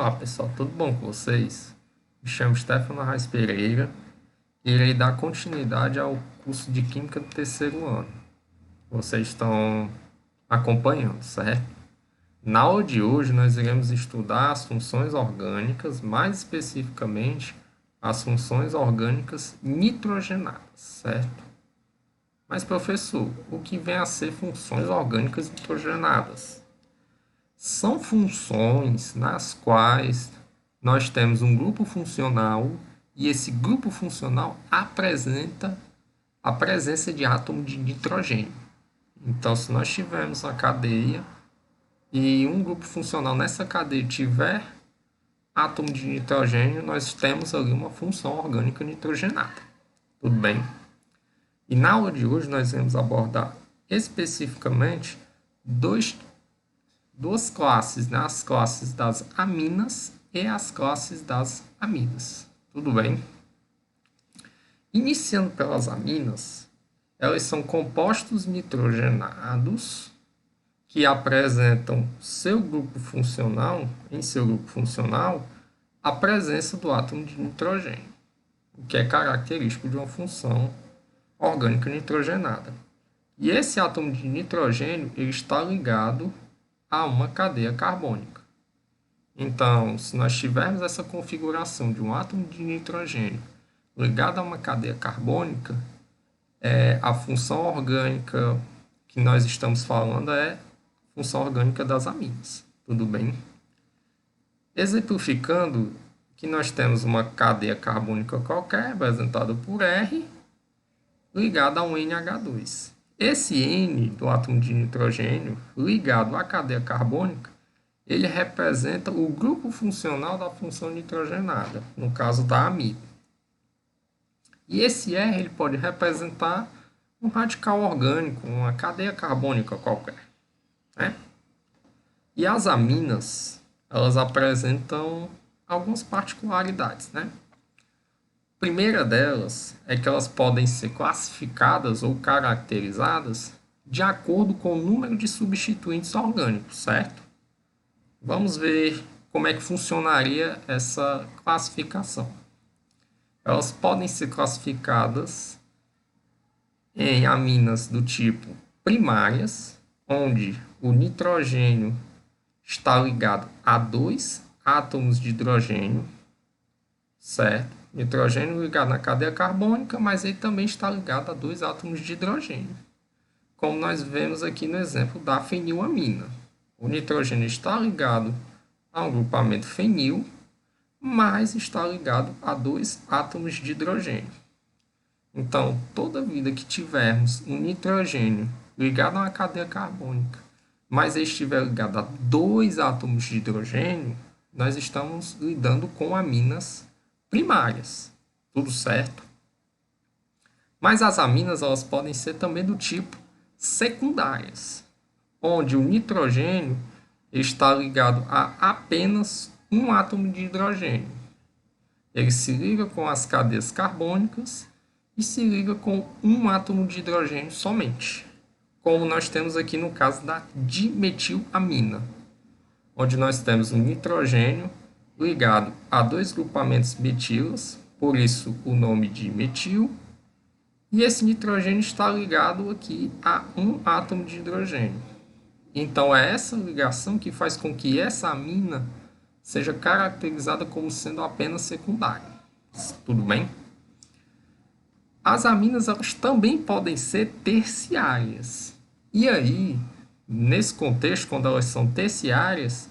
Olá pessoal, tudo bom com vocês? Me chamo Stefano Arraes Pereira e irei dar continuidade ao curso de Química do terceiro ano. Vocês estão acompanhando, certo? Na aula de hoje nós iremos estudar as funções orgânicas, mais especificamente as funções orgânicas nitrogenadas, certo? Mas professor, o que vem a ser funções orgânicas nitrogenadas? São funções nas quais nós temos um grupo funcional e esse grupo funcional apresenta a presença de átomo de nitrogênio. Então, se nós tivermos uma cadeia e um grupo funcional nessa cadeia tiver átomo de nitrogênio, nós temos ali uma função orgânica nitrogenada. Tudo bem? E na aula de hoje nós vamos abordar especificamente duas classes, né? As classes das aminas e as classes das amidas. Tudo bem? Iniciando pelas aminas, elas são compostos nitrogenados que apresentam em seu grupo funcional, a presença do átomo de nitrogênio, o que é característico de uma função orgânica nitrogenada. E esse átomo de nitrogênio ele está ligado a uma cadeia carbônica. Então, se nós tivermos essa configuração de um átomo de nitrogênio ligado a uma cadeia carbônica, a função orgânica que nós estamos falando é a função orgânica das aminas. Tudo bem? Exemplificando que nós temos uma cadeia carbônica qualquer, representada por R, ligada a um NH2. Esse N do átomo de nitrogênio ligado à cadeia carbônica, ele representa o grupo funcional da função nitrogenada, no caso da amida. E esse R ele pode representar um radical orgânico, uma cadeia carbônica qualquer, né? E as aminas, elas apresentam algumas particularidades, né? A primeira delas é que elas podem ser classificadas ou caracterizadas de acordo com o número de substituintes orgânicos, certo? Vamos ver como é que funcionaria essa classificação. Elas podem ser classificadas em aminas do tipo primárias, onde o nitrogênio está ligado a 2 átomos de hidrogênio, certo? Nitrogênio ligado na cadeia carbônica, mas ele também está ligado a 2 átomos de hidrogênio, como nós vemos aqui no exemplo da fenilamina. O nitrogênio está ligado a um grupamento fenil, mas está ligado a 2 átomos de hidrogênio. Então, toda vida que tivermos um nitrogênio ligado a uma cadeia carbônica, mas ele estiver ligado a 2 átomos de hidrogênio, nós estamos lidando com aminas primárias. Tudo certo? Mas as aminas elas podem ser também do tipo secundárias, onde o nitrogênio está ligado a apenas um átomo de hidrogênio. Ele se liga com as cadeias carbônicas e se liga com um átomo de hidrogênio somente, como nós temos aqui no caso da dimetilamina, onde nós temos um nitrogênio ligado a 2 grupamentos metilas, por isso o nome de metil, e esse nitrogênio está ligado aqui a um átomo de hidrogênio. Então, é essa ligação que faz com que essa amina seja caracterizada como sendo apenas secundária. Tudo bem? As aminas elas também podem ser terciárias. E aí, nesse contexto, quando elas são terciárias,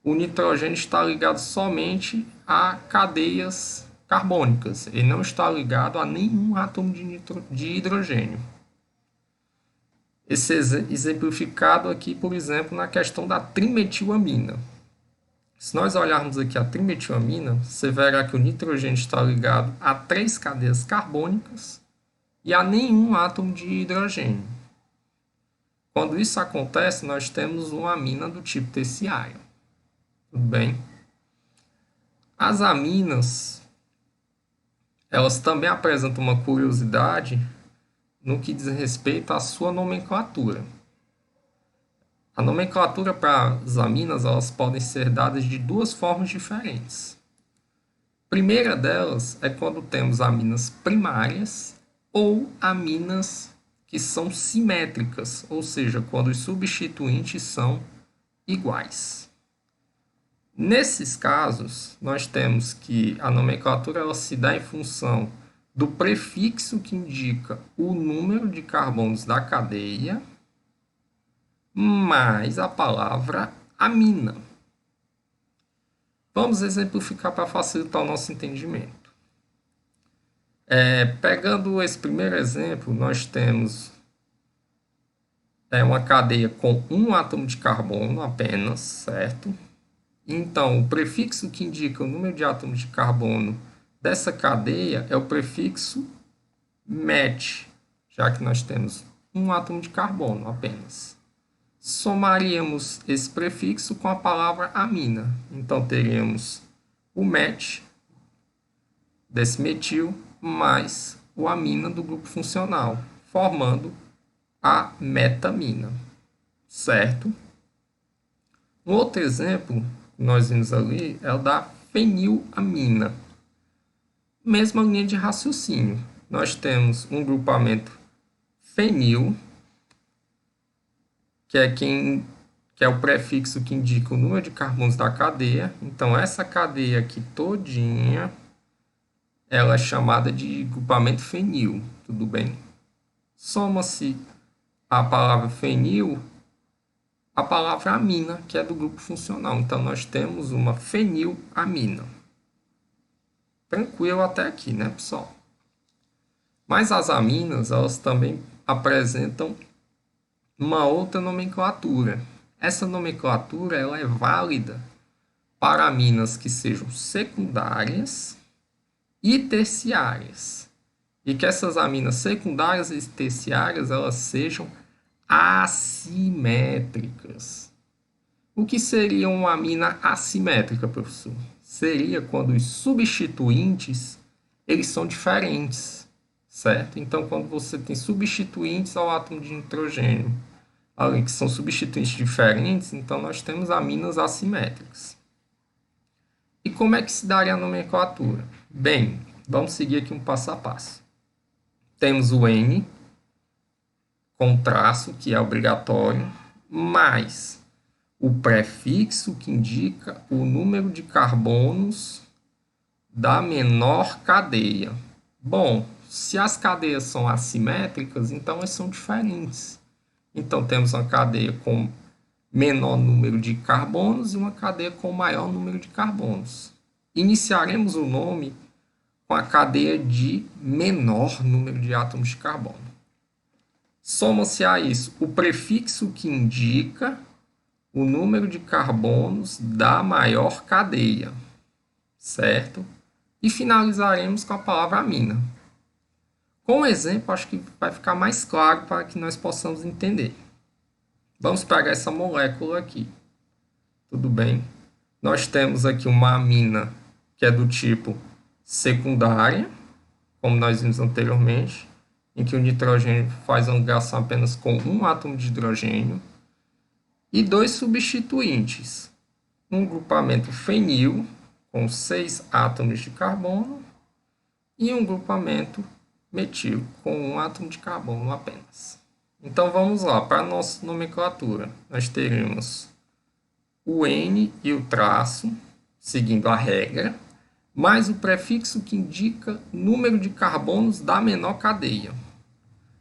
o nitrogênio está ligado somente a cadeias carbônicas. Ele não está ligado a nenhum átomo de hidrogênio. Esse é exemplificado aqui, por exemplo, na questão da trimetilamina. Se nós olharmos aqui a trimetilamina, você verá que o nitrogênio está ligado a 3 cadeias carbônicas e a nenhum átomo de hidrogênio. Quando isso acontece, nós temos uma amina do tipo terciário. Tudo bem? As aminas, elas também apresentam uma curiosidade no que diz respeito à sua nomenclatura. A nomenclatura para as aminas elas podem ser dadas de duas formas diferentes. A primeira delas é quando temos aminas primárias ou aminas que são simétricas, ou seja, quando os substituintes são iguais. Nesses casos, nós temos que a nomenclatura ela se dá em função do prefixo que indica o número de carbonos da cadeia mais a palavra amina. Vamos exemplificar para facilitar o nosso entendimento. Pegando esse primeiro exemplo, nós temos uma cadeia com um átomo de carbono apenas, certo? Então, o prefixo que indica o número de átomos de carbono dessa cadeia é o prefixo met, já que nós temos um átomo de carbono apenas. Somaríamos esse prefixo com a palavra amina. Então, teríamos o met desse metil mais o amina do grupo funcional, formando a metamina, certo? Um outro exemplo que nós vimos ali é o da fenilamina. Mesma linha de raciocínio. Nós temos um grupamento fenil, que é o prefixo que indica o número de carbonos da cadeia. Então, essa cadeia aqui todinha, ela é chamada de grupamento fenil, tudo bem? Soma-se a palavra fenil, a palavra amina, que é do grupo funcional. Então, nós temos uma fenilamina. Tranquilo até aqui, né, pessoal? Mas as aminas, elas também apresentam uma outra nomenclatura. Essa nomenclatura ela é válida para aminas que sejam secundárias e terciárias. E que essas aminas secundárias e terciárias elas sejam assimétricas. O que seria uma amina assimétrica, professor? Seria quando os substituintes eles são diferentes, certo? Então, quando você tem substituintes ao átomo de nitrogênio, além que são substituintes diferentes, então nós temos aminas assimétricas. E como é que se daria a nomenclatura? Bem, vamos seguir aqui um passo a passo. Temos o N com traço, que é obrigatório, mais o prefixo que indica o número de carbonos da menor cadeia. Bom, se as cadeias são assimétricas, então elas são diferentes. Então, temos uma cadeia com menor número de carbonos e uma cadeia com maior número de carbonos. Iniciaremos o nome com a cadeia de menor número de átomos de carbono. Soma-se a isso o prefixo que indica o número de carbonos da maior cadeia, certo? E finalizaremos com a palavra amina. Com o exemplo, acho que vai ficar mais claro para que nós possamos entender. Vamos pegar essa molécula aqui. Tudo bem? Nós temos aqui uma amina que é do tipo secundária, como nós vimos anteriormente, em que o nitrogênio faz uma ligação apenas com um átomo de hidrogênio, e dois substituintes. Um grupamento fenil, com 6 átomos de carbono, e um grupamento metil, com um átomo de carbono apenas. Então, vamos lá, para a nossa nomenclatura. Nós teremos o N e o traço, seguindo a regra, mais o prefixo que indica número de carbonos da menor cadeia.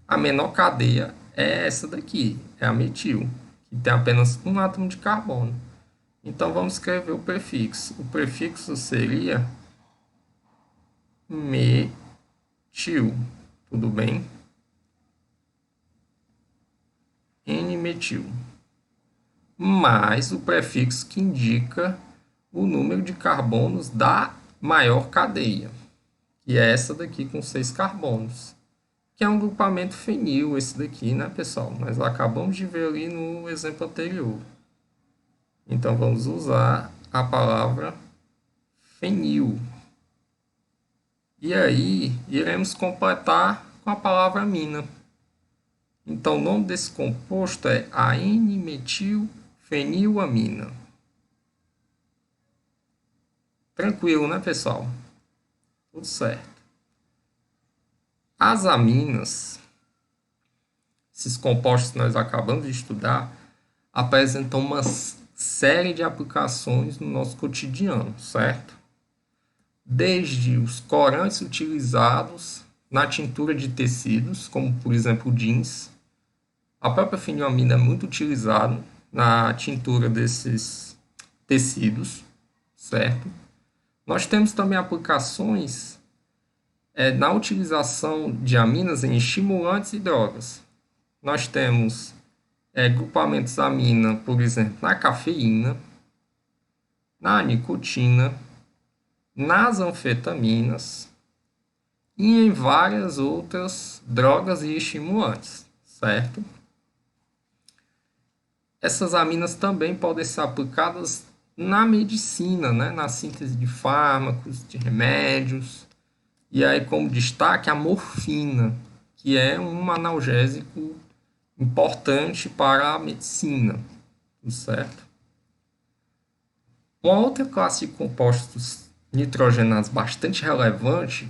A menor cadeia é essa daqui, é a metil, que tem apenas um átomo de carbono. Então, vamos escrever o prefixo. O prefixo seria metil, tudo bem? N-metil. Mais o prefixo que indica o número de carbonos da maior cadeia, que é essa daqui com 6 carbonos, que é um grupamento fenil esse daqui, né, pessoal? Nós acabamos de ver ali no exemplo anterior. Então, vamos usar a palavra fenil. E aí, iremos completar com a palavra amina. Então, o nome desse composto é a N-metilfenilamina. Tranquilo, né, pessoal? Tudo certo. As aminas, esses compostos que nós acabamos de estudar, apresentam uma série de aplicações no nosso cotidiano, certo? Desde os corantes utilizados na tintura de tecidos, como por exemplo jeans. A própria fenilamina é muito utilizada na tintura desses tecidos, certo? Nós temos também aplicações na utilização de aminas em estimulantes e drogas. Nós temos grupamentos amina, por exemplo, na cafeína, na nicotina, nas anfetaminas e em várias outras drogas e estimulantes, certo? Essas aminas também podem ser aplicadas na medicina, né? Na síntese de fármacos, de remédios. E aí, como destaque, a morfina, que é um analgésico importante para a medicina, certo? Uma outra classe de compostos nitrogenados bastante relevante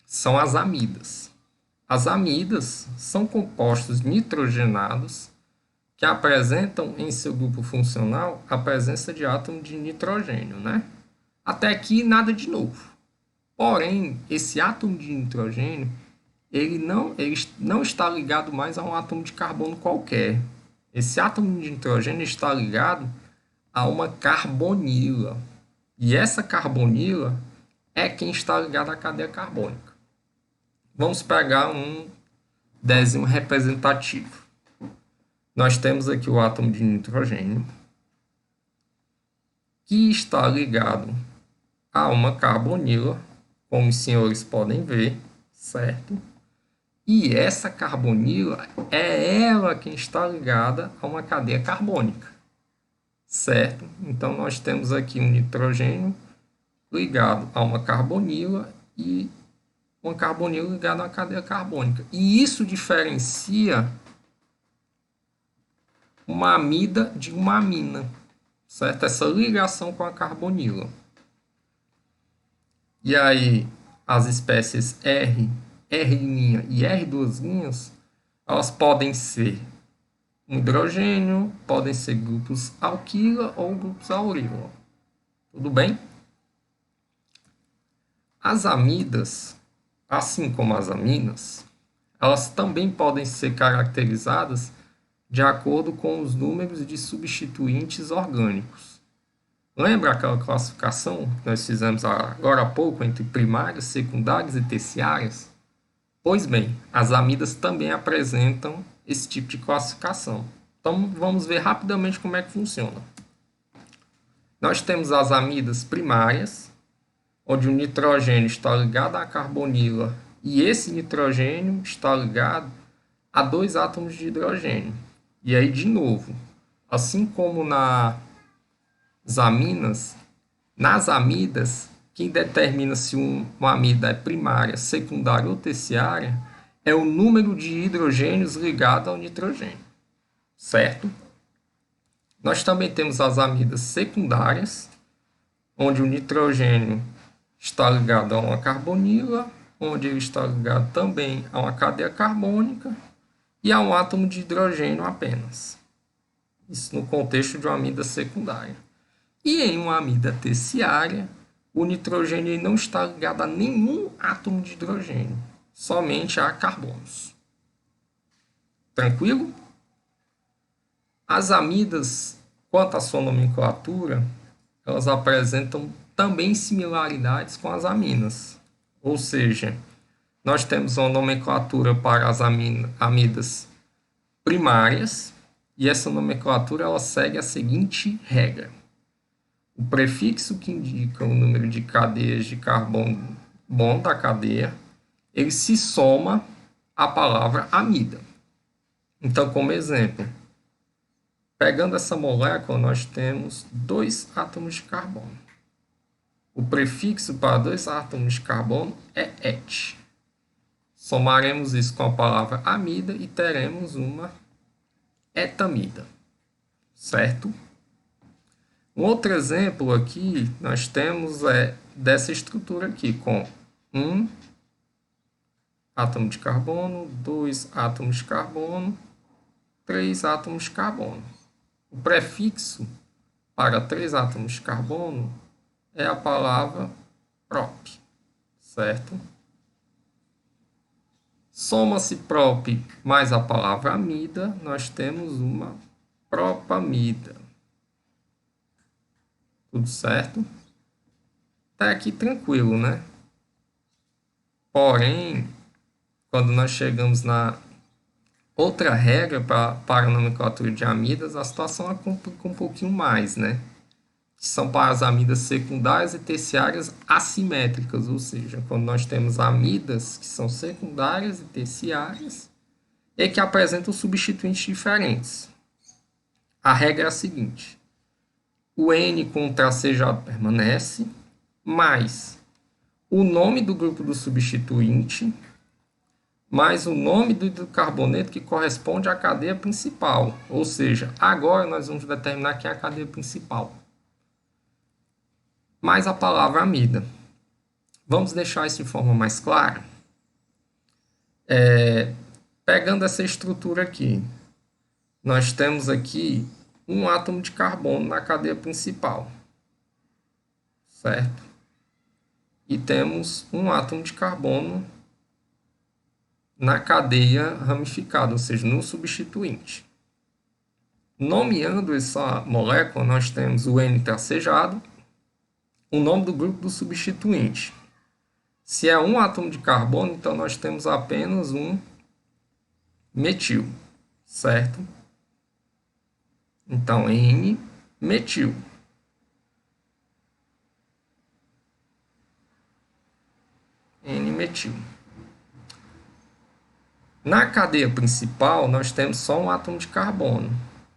são as amidas. As amidas são compostos nitrogenados que apresentam em seu grupo funcional a presença de átomo de nitrogênio, né? Até aqui nada de novo. Porém, esse átomo de nitrogênio ele não está ligado mais a um átomo de carbono qualquer. Esse átomo de nitrogênio está ligado a uma carbonila. E essa carbonila é quem está ligada à cadeia carbônica. Vamos pegar um desenho representativo. Nós temos aqui o átomo de nitrogênio, que está ligado a uma carbonila, como os senhores podem ver, certo? E essa carbonila é ela quem está ligada a uma cadeia carbônica, certo? Então, nós temos aqui um nitrogênio ligado a uma carbonila e uma carbonila ligada a uma cadeia carbônica. E isso diferencia uma amida de uma amina, certo? Essa ligação com a carbonila. E aí, as espécies R, R' e R2', elas podem ser um hidrogênio, podem ser grupos alquila ou grupos aurila. Tudo bem? As amidas, assim como as aminas, elas também podem ser caracterizadas de acordo com os números de substituintes orgânicos. Lembra aquela classificação que nós fizemos agora há pouco entre primárias, secundárias e terciárias? Pois bem, as amidas também apresentam esse tipo de classificação. Então, vamos ver rapidamente como é que funciona. Nós temos as amidas primárias, onde o nitrogênio está ligado à carbonila e esse nitrogênio está ligado a dois átomos de hidrogênio. E aí, de novo, assim como nas amidas, quem determina se uma amida é primária, secundária ou terciária é o número de hidrogênios ligado ao nitrogênio, certo? Nós também temos as amidas secundárias, onde o nitrogênio está ligado a uma carbonila, onde ele está ligado também a uma cadeia carbônica e a um átomo de hidrogênio apenas. Isso no contexto de uma amida secundária. E em uma amida terciária, o nitrogênio não está ligado a nenhum átomo de hidrogênio, somente a carbonos. Tranquilo? As amidas, quanto à sua nomenclatura, elas apresentam também similaridades com as aminas. Ou seja, nós temos uma nomenclatura para as amidas primárias, e essa nomenclatura ela segue a seguinte regra. O prefixo que indica o número de cadeias de carbono bom da cadeia, ele se soma à palavra amida. Então, como exemplo, pegando essa molécula, nós temos 2 átomos de carbono. O prefixo para 2 átomos de carbono é et. Somaremos isso com a palavra amida e teremos uma etamida, certo? Um outro exemplo aqui, nós temos dessa estrutura aqui, com um átomo de carbono, 2 átomos de carbono, 3 átomos de carbono. O prefixo para 3 átomos de carbono é a palavra prop, certo? Soma-se prop mais a palavra amida, nós temos uma propamida. Tudo certo? Até aqui tranquilo, né? Porém, quando nós chegamos na outra regra para a nomenclatura de amidas, a situação complica um pouquinho mais, né? Que são para as amidas secundárias e terciárias assimétricas, ou seja, quando nós temos amidas que são secundárias e terciárias e que apresentam substituintes diferentes. A regra é a seguinte: o N com o tracejado permanece, mais o nome do grupo do substituinte, mais o nome do hidrocarboneto que corresponde à cadeia principal. Ou seja, agora nós vamos determinar quem é a cadeia principal. Mais a palavra amida. Vamos deixar isso de forma mais clara? Pegando essa estrutura aqui, nós temos aqui um átomo de carbono na cadeia principal, certo? E temos um átomo de carbono na cadeia ramificada, ou seja, no substituinte. Nomeando essa molécula, nós temos o N tracejado, o nome do grupo do substituinte. Se é um átomo de carbono, então nós temos apenas um metil, certo? Então, N-metil. N-metil. Na cadeia principal, nós temos só um átomo de carbono.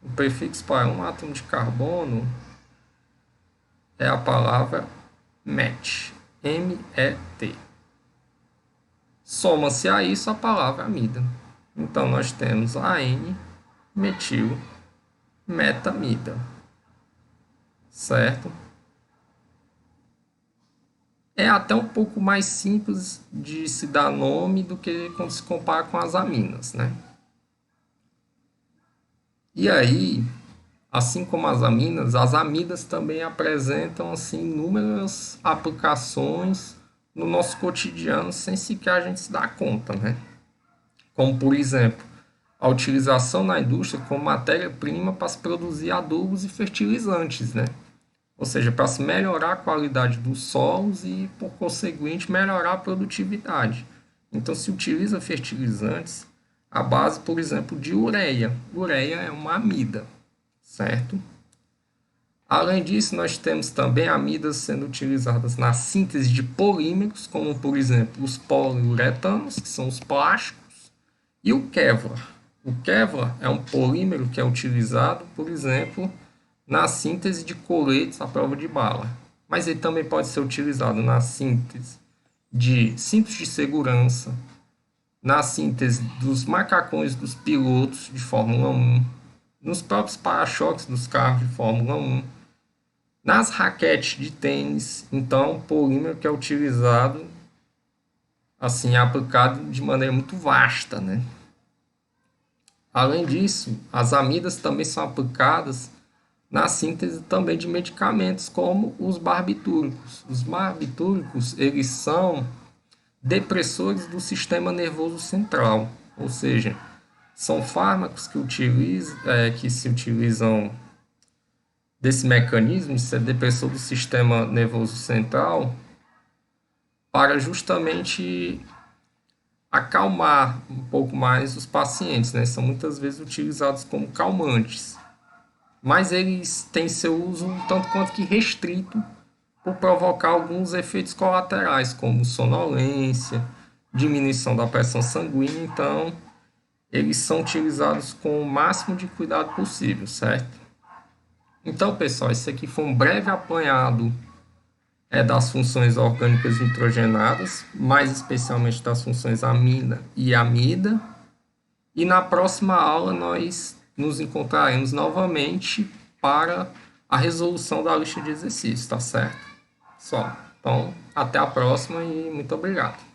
O prefixo para um átomo de carbono é a palavra MET. M-E-T. Soma-se a isso a palavra amida. Então, nós temos a N-metil metamida, certo? É até um pouco mais simples de se dar nome do que quando se compara com as aminas, né? E aí, assim como as amidas também apresentam assim inúmeras aplicações no nosso cotidiano sem sequer a gente se dar conta, né? Como, por exemplo, a utilização na indústria como matéria-prima para se produzir adubos e fertilizantes, né? Ou seja, para se melhorar a qualidade dos solos e, por conseguinte, melhorar a produtividade. Então, se utiliza fertilizantes à base, por exemplo, de ureia. Ureia é uma amida, certo? Além disso, nós temos também amidas sendo utilizadas na síntese de polímeros, como, por exemplo, os poliuretanos, que são os plásticos, e o Kevlar. O Kevlar é um polímero que é utilizado, por exemplo, na síntese de coletes à prova de bala. Mas ele também pode ser utilizado na síntese de cintos de segurança, na síntese dos macacões dos pilotos de Fórmula 1, nos próprios para-choques dos carros de Fórmula 1, nas raquetes de tênis. Então, polímero que é utilizado, assim, aplicado de maneira muito vasta, né? Além disso, as amidas também são aplicadas na síntese também de medicamentos, como os barbitúricos. Os barbitúricos, eles são depressores do sistema nervoso central, ou seja, são fármacos que se utilizam desse mecanismo de ser depressor do sistema nervoso central para justamente acalmar um pouco mais os pacientes, né? São muitas vezes utilizados como calmantes. Mas eles têm seu uso um tanto quanto que restrito por provocar alguns efeitos colaterais, como sonolência, diminuição da pressão sanguínea. Então, eles são utilizados com o máximo de cuidado possível, certo? Então, pessoal, esse aqui foi um breve apanhado das funções orgânicas nitrogenadas, mais especialmente das funções amina e amida. E na próxima aula nós nos encontraremos novamente para a resolução da lista de exercícios, tá certo? Só. Então, até a próxima e muito obrigado.